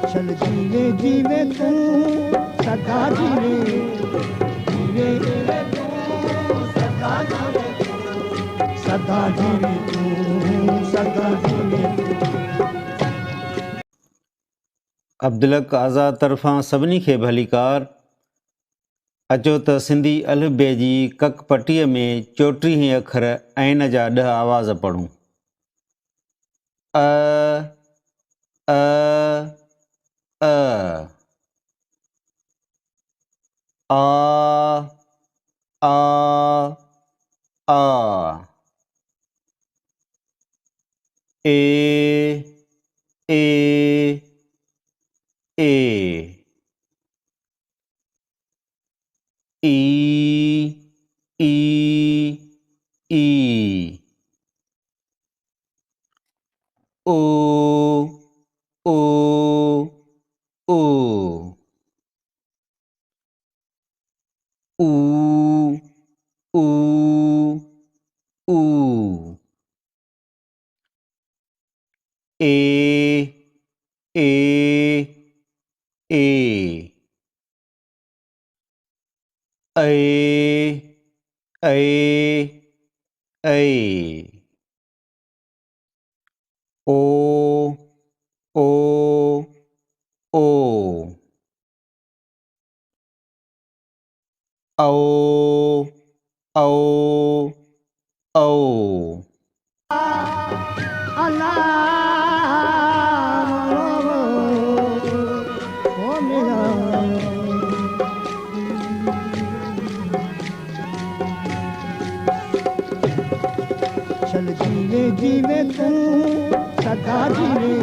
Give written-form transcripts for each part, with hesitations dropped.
चल जीवे जीवे तू सदा जीवे जीवे जीवे तू सदा जीवे सदा जीवे तू सदा जीवे अब्दुलक आज़ाद तरफ़ां सभिनी खे भलीकार। अचो त सिंधी अलफ़बे जी कक पटीअ में 34 अखर ऐं इन जा 10 आवाज़ पढ़ूं। अ अ अ आ आ आ ए ए ए ई ई ई ओ ओ ओ ऊ ऊ ऊ ए ए ए ऐ ऐ ऐ ओ ओ ओ औ औ औ अल्लाह ओ मेरा चल जीवे जीवे तू सदा जीवे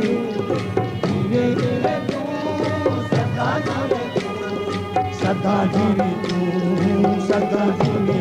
जीवे जीवे तू सदा जीवे सदा जीवे तू सदा जीवे